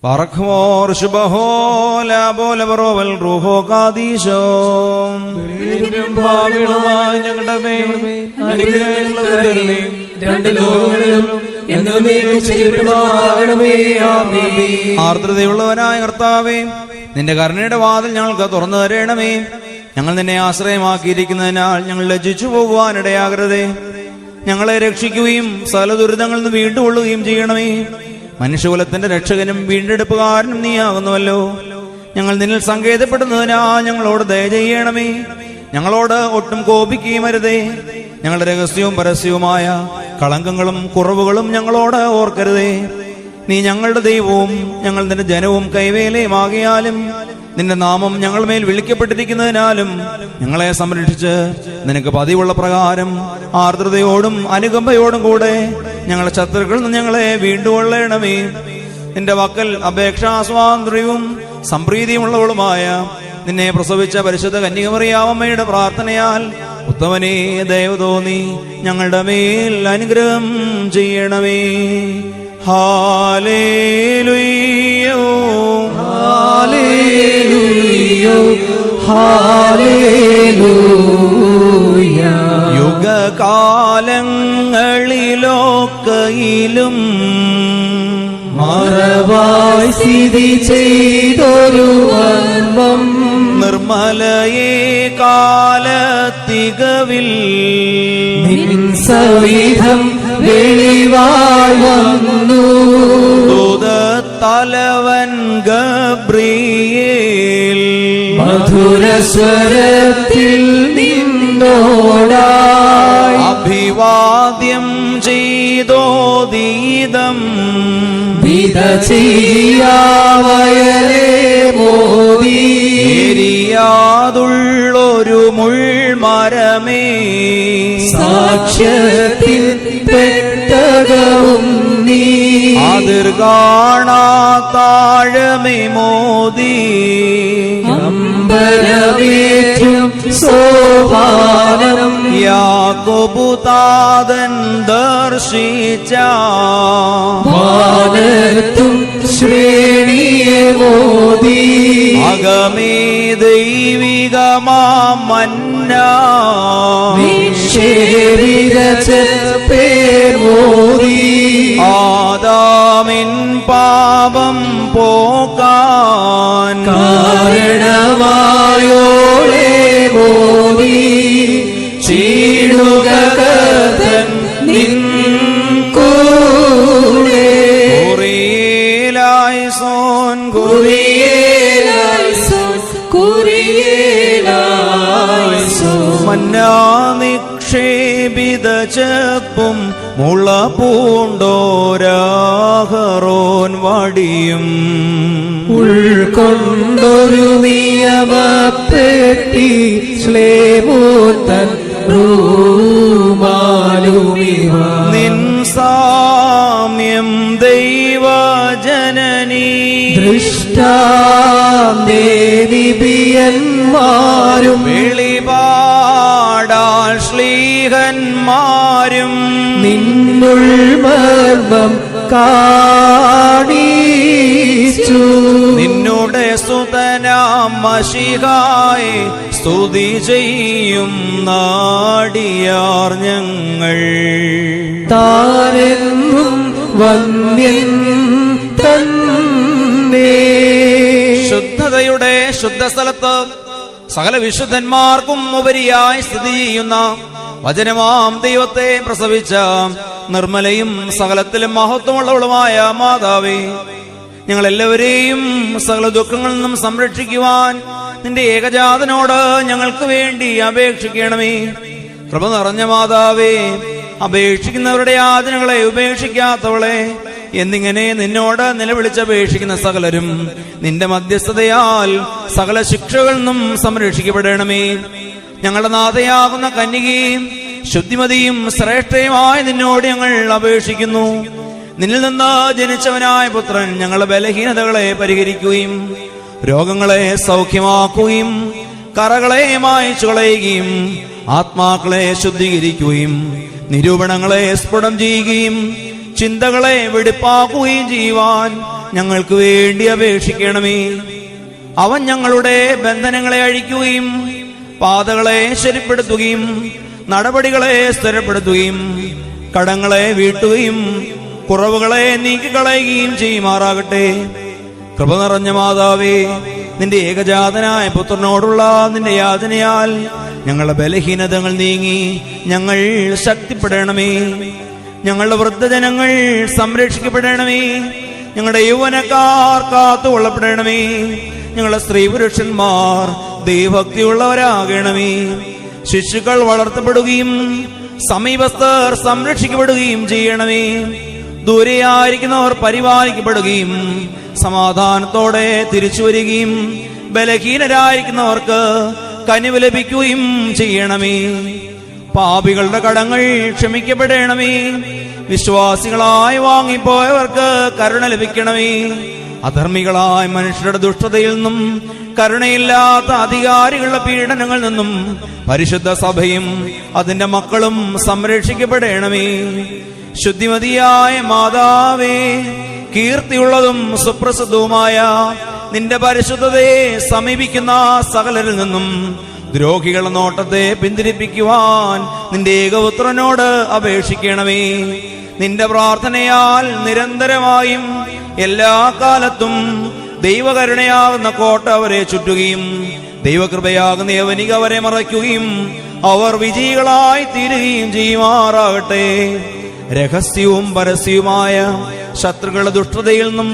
പറഖ്മോർ ശുഭഹോല ബോലവറോവൽ റൂഹോ കാദീശോ ഭാവികളുമായി ഞങ്ങളുടെ മേൽ അനുഗ്രഹങ്ങൾ വരണമേ. രണ്ട് ലോകങ്ങളിലും ആർദ്രതയുള്ളവനായ കർത്താവേ, നിന്റെ കരുണയുടെ വാതിൽ ഞങ്ങൾക്ക് തുറന്നു തരണമേ. ഞങ്ങൾ നിന്നെ ആശ്രയമാക്കിയിരിക്കുന്നതിനാൽ ഞങ്ങൾ ലജ്ജിച്ചു പോകുവാനിടയാകരുതേ. ഞങ്ങളെ രക്ഷിക്കുകയും സകല ദുരിതങ്ങളിൽ നിന്ന് വീണ്ടുകൊള്ളുകയും ചെയ്യണമേ. മനുഷ്യകുലത്തിന്റെ രക്ഷകനും വീണ്ടെടുപ്പുകാരനും നീയാകുന്നുവല്ലോ. ഞങ്ങൾ നിന്നിൽ സങ്കേതപ്പെടുന്നതിനാ ഞങ്ങളോട് ദയ ചെയ്യണമേ. ഞങ്ങളോട് ഒട്ടും കോപിക്കുകയും അരുതേ. ഞങ്ങളുടെ രഹസ്യവും പരസ്യവുമായ കളങ്കങ്ങളും കുറവുകളും ഞങ്ങളോട് ഓർക്കരുതേ. നീ ഞങ്ങളുടെ ദൈവവും ഞങ്ങൾ നിന്റെ ജനവും കൈവേലയുമാകിയാലും നിന്റെ നാമം ഞങ്ങളുടെ മേൽ വിളിക്കപ്പെട്ടിരിക്കുന്നതിനാലും ഞങ്ങളെ സംരക്ഷിച്ച് നിനക്ക് പതിവുള്ള പ്രകാരം ആർദ്രതയോടും അനുകമ്പയോടും കൂടെ ഞങ്ങളുടെ ശത്രുക്കളിൽ നിന്ന് ഞങ്ങളെ വീണ്ടുകൊള്ളണമേ. നിന്റെ വക്കൽ അപേക്ഷാസ്വാതന്ത്ര്യവും സംപ്രീതിയുമുള്ളവളുമായ നിന്നെ പ്രസവിച്ച പരിശുദ്ധ കന്യകമറിയാമ്മയുടെ പ്രാർത്ഥനയാൽ ഉത്തമനേ ദയവ് തോന്നി ഞങ്ങളുടെ മേൽ അനുഗ്രഹം ചെയ്യണമേ. Hallelujah hallelujah hallelujah. യുഗകാലങ്ങളിലൊക്കെയിലും മറവായി സ്ഥിതി ചെയ്തൊരു അൻപം നിർമ്മലയെ കാലത്തികവിൽ നിൻ സവിധം വെളിവായി വന്നു. ദൂതത്തലവൻ ഗബ്രിയേൽ മധുരസ്വരത്തിൽ നിന്നോടായി അഭിവാദ്യം ചെയ്തോദീതം വിധ ചെയ്യാവയലേ മോദി. എരിയാതുള്ളൊരു മുൾമരമേ സാക്ഷ്യത്തിൽ പെട്ടകവും നീ. അതിർ കാണാത്താഴമേ മോദി. അമ്പരമേറ്റും സോപാനം യാക്കോബുതാതൻ ദർശിച്ച വാനത്തും ശ്രേണിയെ മോദി. അകമേ ദൈവികമാം മന്നാ നിക്ഷേപിച്ച പേർ മോദി. ആദാമിൻ പാപം പോക്കാൻ കാരണമായോളെ മോദി. ചീടുക കർത്തൻ നിൻ കൂടെ. കുറിയേലായിസോൻ കുറിയേലായിസോൻ കുറിയേലായിസോൻ. മന്നാ നിക്ഷേപിത ചെപ്പും മുള പൂണ്ടോരാഹറോൻ വടിയും ഉൾക്കൊണ്ടൊരു നിയമപ്പെട്ടി ശ്ലേമൂത്തൻ റൂമാലുമിവ. നിൻ സാമ്യം ദൈവജനനീ ദൃഷ്ടാന്തേനിബിയന്മാരും വെളിപാടാൽ ശ്ലീഹന്മാരും നിന്നുൾ മർമ്മം കാണിച്ചു. നിന്നുടെ സുതനാം മശിഹായെ സ്തുതി ചെയ്യും നാടിയാർ ഞങ്ങൾ. താനെന്നും വന്യൻ തന്നെ. ശുദ്ധതയുടെ ശുദ്ധസ്ഥലത്ത് സകല വിശുദ്ധന്മാർക്കും ഉപരിയായി സ്ഥിതി ചെയ്യുന്ന വചനമാം ദൈവത്തെ പ്രസവിച്ച നിർമ്മലയും സകലത്തിലും മഹത്വമുള്ളവളുമായ മാതാവേ, ഞങ്ങളെല്ലാവരെയും സകല ദുഃഖങ്ങളിൽ നിന്നും സംരക്ഷിക്കുവാൻ നിന്റെ ഏകജാതനോട് ഞങ്ങൾക്ക് വേണ്ടി അപേക്ഷിക്കണമേ. കൃപ നിറഞ്ഞ മാതാവേ, അപേക്ഷിക്കുന്നവരുടെ യാതനകളെ ഉപേക്ഷിക്കാത്തവളെ, എന്നിങ്ങനെ നിന്നോട് നിലവിളിച്ചപേക്ഷിക്കുന്ന സകലരും നിന്റെ മധ്യസ്ഥതയാൽ സകല ശിക്ഷകളിൽ നിന്നും സംരക്ഷിക്കപ്പെടണമേ. ഞങ്ങളുടെ നാഥയാകുന്ന കന്യകയും ശുദ്ധിമതിയും ശ്രേഷ്ഠയുമായ നിന്നോട് ഞങ്ങൾ അപേക്ഷിക്കുന്നു. നിന്നിൽ നിന്ന് ജനിച്ചവനായ പുത്രൻ ഞങ്ങളുടെ ബലഹീനതകളെ പരിഹരിക്കുകയും രോഗങ്ങളെ സൗഖ്യമാക്കുകയും കറകളെ മായ്ച്ചു കളയുകയും ആത്മാക്കളെ ശുദ്ധീകരിക്കുകയും നിരൂപണങ്ങളെ സ്ഫുടം ചെയ്യുകയും ചിന്തകളെ വെടിപ്പാക്കുകയും ചെയ്യുവാൻ ഞങ്ങൾക്ക് വേണ്ടി അപേക്ഷിക്കണമേ. അവൻ ഞങ്ങളുടെ ബന്ധനങ്ങളെ അഴിക്കുകയും പാതകളെ ശരിപ്പെടുത്തുകയും നടപടികളെ സ്ഥിരപ്പെടുത്തുകയും കടങ്ങളെ വീട്ടുകയും കുറവുകളെ നീക്കിക്കളയുകയും ചെയ്യുമാറാകട്ടെ. കൃപ നിറഞ്ഞ മാതാവേ, നിന്റെ ഏകജാതനായ പുത്രനോടുള്ള നിന്റെ യാചനയാൽ ഞങ്ങളുടെ ബലഹീനതകൾ നീങ്ങി ഞങ്ങൾ ശക്തിപ്പെടണമേ. ഞങ്ങളുടെ വൃദ്ധജനങ്ങൾ സംരക്ഷിക്കപ്പെടണമേ. ഞങ്ങളുടെ യൗവനക്കാർ കാത്തുകൊള്ളപ്പെടണമേ. ഞങ്ങളുടെ സ്ത്രീ പുരുഷന്മാർ ദൈവഭക്തിയുള്ളവരാകണമേ. ശിശുക്കൾ വളർത്തപ്പെടുകയും സമീപസ്ഥർ സംരക്ഷിക്കപ്പെടുകയും ചെയ്യണമേ. ദൂരെയായിരിക്കുന്നവർ പരിപാലിക്കപ്പെടുകയും സമാധാനത്തോടെ തിരിച്ചു വരികയും ബലഹീനരായിരിക്കുന്നവർക്ക് കനിവ് ലഭിക്കുകയും ചെയ്യണമേ. പാപികളുടെ കടങ്ങൾ ക്ഷമിക്കപ്പെടണമേ. വിശ്വാസികളായി വാങ്ങിപ്പോയവർക്ക് കരുണ ലഭിക്കണമേ. അധർമ്മികളായ മനുഷ്യരുടെ ദുഷ്ടതയിൽ നിന്നും കരുണയില്ലാത്ത അധികാരികളുടെ പീഡനങ്ങളിൽ നിന്നും പരിശുദ്ധ സഭയും അതിന്റെ മക്കളും സംരക്ഷിക്കപ്പെടണമേ. ശുദ്ധിമതിയായ മാതാവേ, കീർത്തിയുള്ളതും സുപ്രസിദ്ധവുമായ നിന്റെ പരിശുദ്ധതയെ സമീപിക്കുന്ന സകലരിൽ നിന്നും ദ്രോഹികളുടെ നോട്ടത്തെ പിന്തിരിപ്പിക്കുവാൻ നിന്റെ ഏകപുത്രനോട് അപേക്ഷിക്കണമേ. നിന്റെ പ്രാർത്ഥനയാൽ നിരന്തരമായും എല്ലാ കാലത്തും ദൈവകരുണയാകുന്ന കോട്ട അവരെ ചുറ്റുകയും ദൈവകൃപയാകുന്ന യവനിക അവരെ മറയ്ക്കുകയും അവർ വിജയികളായി തീരുകയും ചെയ്യുമാറാകട്ടെ. രഹസ്യവും പരസ്യവുമായ ശത്രുക്കളുടെ ദുഷ്ടതയിൽ നിന്നും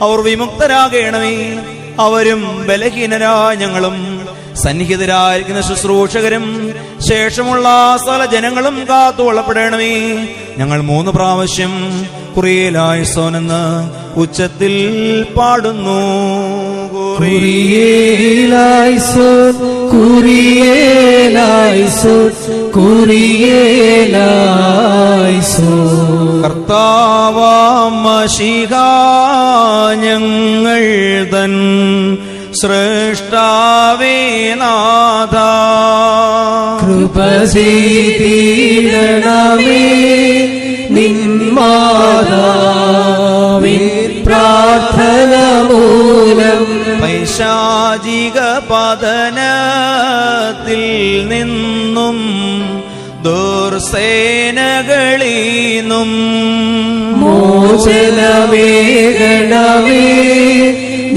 അവർ വിമുക്തരാകണമേ. അവരും ബലഹീനരായ ഞങ്ങളും സന്നിഹിതരായിരിക്കുന്ന ശുശ്രൂഷകരും ശേഷമുള്ള സകല ജനങ്ങളും കാത്തുകൊള്ളപ്പെടണമേ. ഞങ്ങൾ 3 പ്രാവശ്യം കുറിയേലായിസോനെന്ന് ഉച്ചത്തിൽ പാടുന്നു. കുറിയേലായിസോൻ, കുറിയേലായിസോൻ, കുറിയേലായിസോൻ. കർത്താവാം മശീഹാ ഞങ്ങൾ തൻ സൃഷ്ടാവേ നാഥ, കൃപ ചെയ്തിടണമേ. നിൻ മാതാവിൻ പ്രാർത്ഥന മൂലം പൈശാചിക പതനത്തിൽ നിന്നും ദുർസേനകളീന്നും മോചനമേകണമേ.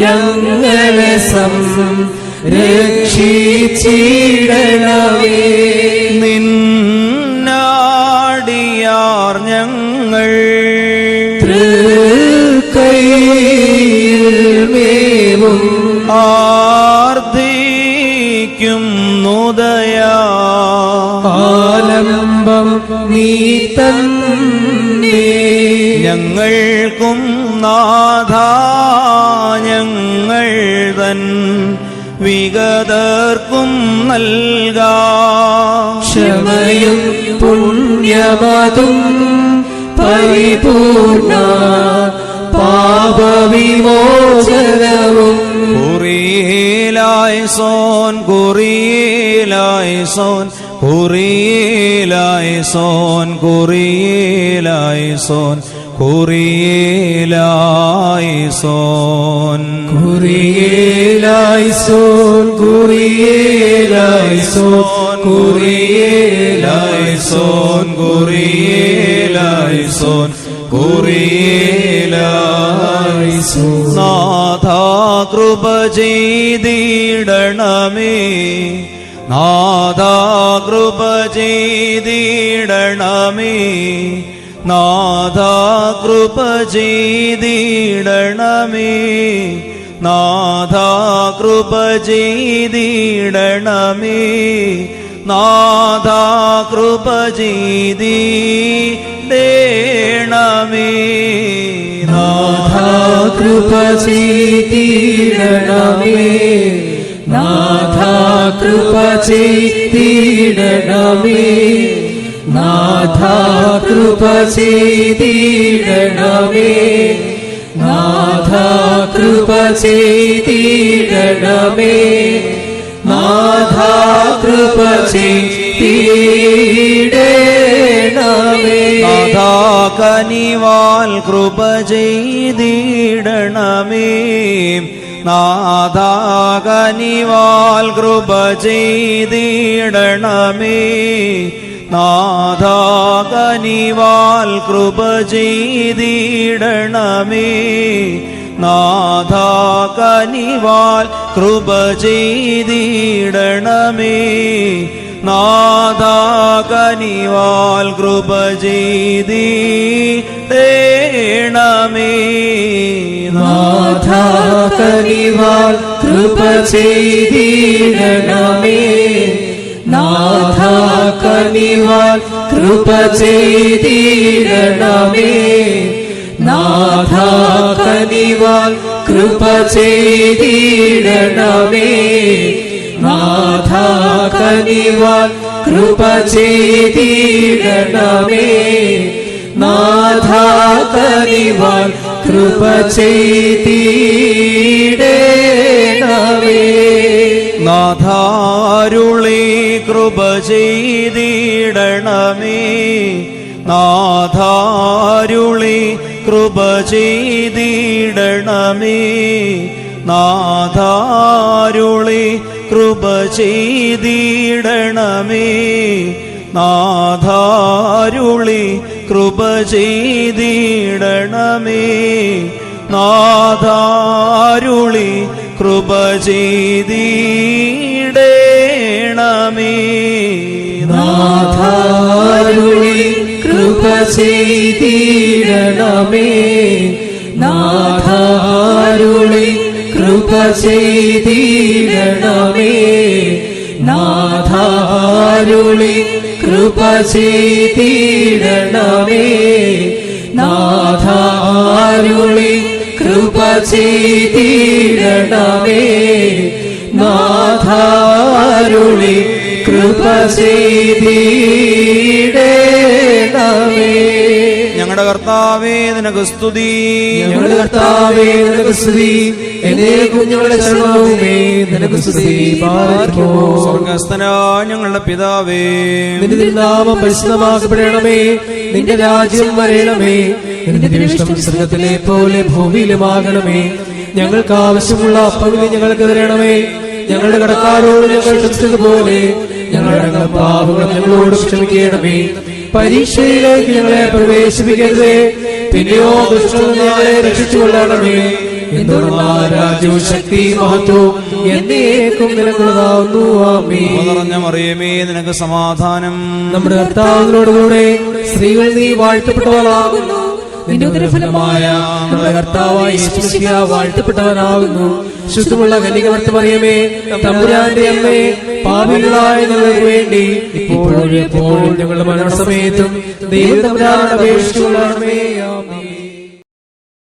ഞങ്ങളെ സംരക്ഷിച്ചിടണമേ. നിന്നാടിയാർ ഞങ്ങൾ തൃക്കൈയിൽ മേവും ആർദ്ദിക്കും നുദയാ. ആലംബം നീ തന്നെ ഞങ്ങൾക്കും നാഥാ ഞങ്ങൾ തൻ വിഗതർക്കും നൽകാ. ക്ഷമയും പുണ്യമതും പരിപൂർണ പാപവിമോചനവും. കുറിയേലായിസോൻ, കുറിയേലായിസോൻ, കുറിയേലായിസോൻ, കുറിയേലായിസോൻ, കുറിയേലായിസോൻ. കുറിയേലായിസോൻ, കുറിയേലായിസോൻ, കുറിയേലായിസോൻ, കുറിയേലായിസോൻ, കുറിയേലായിസോൻ. നാഥാ കൃപ ചെയ്തിടണമേ. നാഥാ കൃപ ചെയ്തിടണമേ. നാഥാ കൃപ ചെയ്തിടണമേ. നാഥാ കൃപ ചെയ്തിടണമേ. നാഥാ കൃപ ചെയ്തിടണമേ. നാഥാ കൃപ ചെയ്തിടണമേ. നാഥാ കൃപ ചെയ്തിടണമേ. നാഥാ കൃപ ചെയ്തിടണമേ. നാഥാ കൃപ ചെയ്തിടണമേ. നാഥാ കൃപ ചെയ്തിടണമേ. നാഥാ കനിവാൽ കൃപ ചെയ്തിടണമേ നാഥാ കനിവാൽ കൃപ ചെയ്തിടണമേ നാഥാ കനിവാൽ കൃപ ചെയ്തിടണമേ നാഥാ കനിവാൽ കൃപ ചെയ്തിടണമേ നാഥാ കനിവാൽ കൃപ ചെയ്തിടണമേ നാഥാ കനിവാൽ കൃപ ചെയ്തിടണമേ നാഥാ കനിവാൽ കൃപ ചെയ്തിടണമേ നാഥാ കനിവാൽ കൃപ ചെയ്തിടണമേ നാഥാ കനിവാൽ കൃപ ചെയ്തിടണമേ നാഥാ കനിവാൽ കൃപ ചെയ്തിടണമേ നാഥാരുളി കൃപ ചെയ്തിടണമേ നാഥാരുളി കൃപ ചെയ്തിടണമേ നാഥാരുളി കൃപ ചെയ്തിടണമേ നാഥാരുളി കൃപ ചെയ്തിടണമേ നാഥാരുളി കൃപ ചെയ്തിടണമേ നാഥാരുളി കൃപ ചെയ്തിടണമേ നാഥാരുളി കൃപ ചെയ്തിടണമേ നാഥാരുളി കൃപ ചെയ്തിടണമേ നാഥാരുളി കൃപ ചെയ്തിടണമേ നാഥാരുളി കൃപ ചെയ്തിടണമേ ഞങ്ങളുടെ കർത്താവേ നിനക്ക് സ്തുതി ഞങ്ങളുടെ കർത്താവേ നിനക്ക് സ്തുതി എന്നേക്കും ഞങ്ങളുടെ ശരണവുമേ നിനക്ക് സ്തുതി പാർക്കുമോ സ്വർഗ്ഗസ്ഥനായ ഞങ്ങളുടെ പിതാവേ നിന്റെ തിരുനാമം പരിശുദ്ധമാക്കപ്പെടണമേ നിന്റെ രാജ്യം വരണമേ നിന്റെ തിരുവിഷ്ടം സ്വർഗ്ഗത്തിലെ പോലെ ഭൂമിയിലുമാകണമേ ഞങ്ങൾക്ക് ആവശ്യമുള്ള അപ്പം ഞങ്ങൾക്ക് തരണമേ ഞങ്ങളുടെ കടക്കാരോട് ഞങ്ങൾ ക്ഷമിച്ചതുപോലെ ഞങ്ങളുടെ പാപങ്ങൾ ഞങ്ങളോട് ക്ഷമിക്കണമേ പരീക്ഷയിലേക്ക് ഞങ്ങളെ പ്രവേശിപ്പിക്കരുതേ പിന്നെയോ ദുഷ്ടനിൽ ഞങ്ങളെ രക്ഷിച്ചുകൊള്ളണമേ എന്തുകൊണ്ടാൽ രാജ്യവും ശക്തി മഹത്വവും എന്നേക്കും നിനക്കുള്ളതാവുന്നു ആമേൻ. നിറഞ്ഞ മറിയമേ നിനക്ക് സമാധാനം നമ്മുടെ കർത്താവിനോടുകൂടെ സ്ത്രീകൾ നീ വാഴ്ത്തപ്പെട്ടവളാകുന്നു നിന്റെ ഉദരഫലമായ നമ്മുടെ കർത്താവായ യേശുമിശിഹ വാഴ്ത്തപ്പെട്ടവനാകുന്നു ശുദ്ധമുള്ള കന്യകമർത്ത മറിയമേ തമ്പുരാന്റെ അമ്മേ പാപികളായ ഞങ്ങൾക്ക് വേണ്ടി ഇപ്പോഴും എപ്പോഴും ഞങ്ങളുടെ മരണസമയത്തും ദൈവം തമ്പുരാനോട് അപേക്ഷിച്ചുകൊള്ളണമേ ആമേൻ.